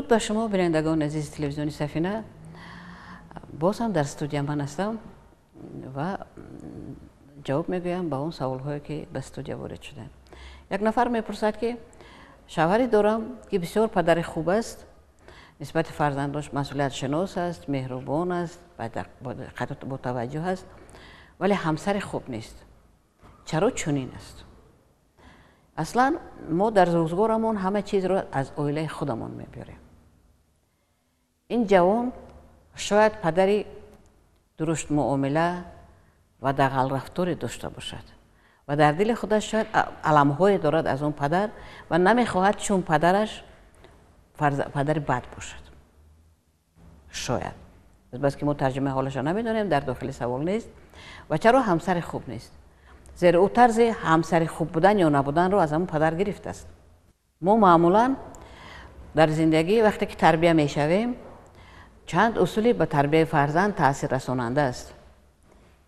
درود بر شما بینندگان عزیز تلویزیونی سفینه. باز هم در استودیو من هستم و جواب میگویم به اون سوال هایی که به استودیو وارد شدن. یک نفر میپرسد که شوهری دارم که بسیار پدر خوب است، نسبت فرزندش مسئولیت شناس است، مهربان است، با توجه است، ولی همسر خوب نیست. چرا چنین است؟ اصلا ما در روزگارمون همه چیز رو از عائله خودمون میبریم. این جوان شاید پدری درست معامله و دغل رفتاری داشته باشد و در دل خودش شاید علم‌های دارد از اون پدر و نمیخواهد چون پدرش پدر بد باشد. شاید بس که ما ترجمه حالش رو نمیدونیم، در داخل سوال نیست. و چرا همسر خوب نیست؟ زیرا او طرز همسر خوب بودن یا نبودن رو از همون پدر گرفته است. ما معمولا در زندگی وقتی که تربیت میشویم چند اصولی به تربیت فرزند تاثیر رساننده است.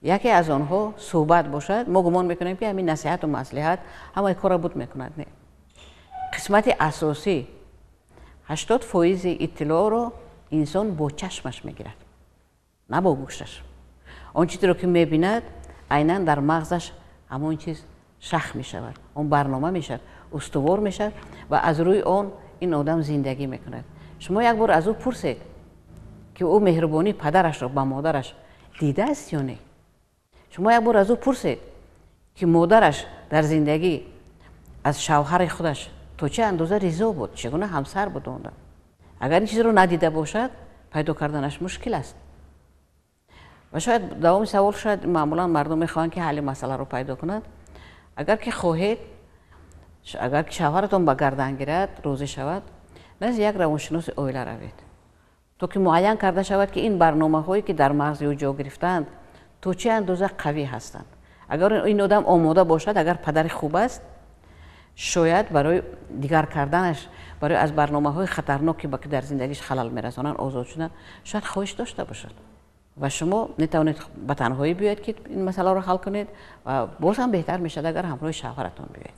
یکی از آنها صحبت باشد. ما گمان میکنیم که همین نصیحت و مصلحت همه کار بود میکند. نه، قسمت اساسی 80% اطلاع رو انسان با چشمش میگیرد، نه با گوشش. آن چیزی رو که میبیند عیناً در مغزش همون چیز شخ میشود، اون برنامه میشد، استوار میشد و از روی اون این آدم زندگی میکند. شما یک بار از او پرسید که او مهربانی پدرش رو با مادرش دیده است یا نه؟ شما یک بار از او پرسید که مادرش در زندگی از شوهر خودش تا چه اندازه رضا بود، چگونه همسر بود اون؟ اگر این چیز رو ندیده باشد پیدا کردنش مشکل است. و شاید دوام سوال شاید معمولا مردم میخوان که حل مسئله رو پیدا کنند. اگر که خواهید، اگر که شوهرتون به گردن گیرد روزه شود، نزد یک روانشناس عائله روید تا که معین کرده شود که این برنامه هایی که در مغز او جا گرفتند تو چه اندازه قوی هستند. اگر این آدم آماده باشد، اگر پدر خوب است، شاید برای دیگر کردنش، برای از برنامه های خطرناکی که در زندگیش خلل میرسانند آزاد شدن شاید خواهش داشته باشد و شما نتوانید به تنهایی بیاید که این مسئله رو حل کنید و باز هم بهتر میشد اگر همراه شوهرتون بیاید،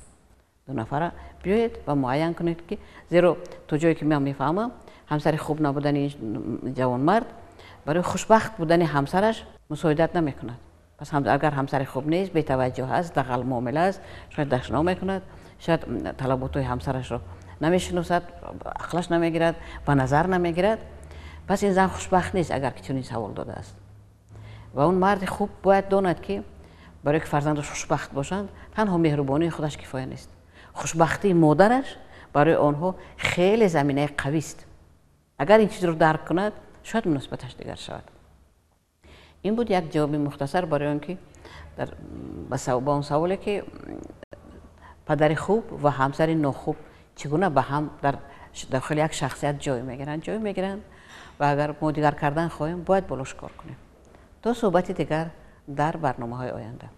دو نفره بیاید و معین کنید که زیرا تو جایی که من میفهمم همسر خوب نبودن این جوان مرد برای خوشبخت بودن همسرش مساعدت نمیکند. پس اگر همسر خوب نیست، بی توجه است، دغل معامله است، شاید دشنا میکند، شاید طلبات همسرش رو نمیشناسد، عقلش نمیگیرد، به نظر نمیگیرد، پس این زن خوشبخت نیست اگر که چنین سوال داده است. و اون مرد خوب باید داند که برای که فرزندش خوشبخت باشند تنها مهربانی خودش کفایه نیست، خوشبختی مادرش برای آنها خیلی زمینه قوی است. اگر این چیز رو درک کند شاید مناسبتش دیگر شود. این بود یک جواب مختصر برای آن که با اون سوالی که پدر خوب و همسر ناخوب چگونه به هم در داخل یک شخصیت جای میگیرند و اگر ما دیگر کردن خواهیم باید بالاش کار کنیم. تا صحبتی دیگر در برنامه های آینده.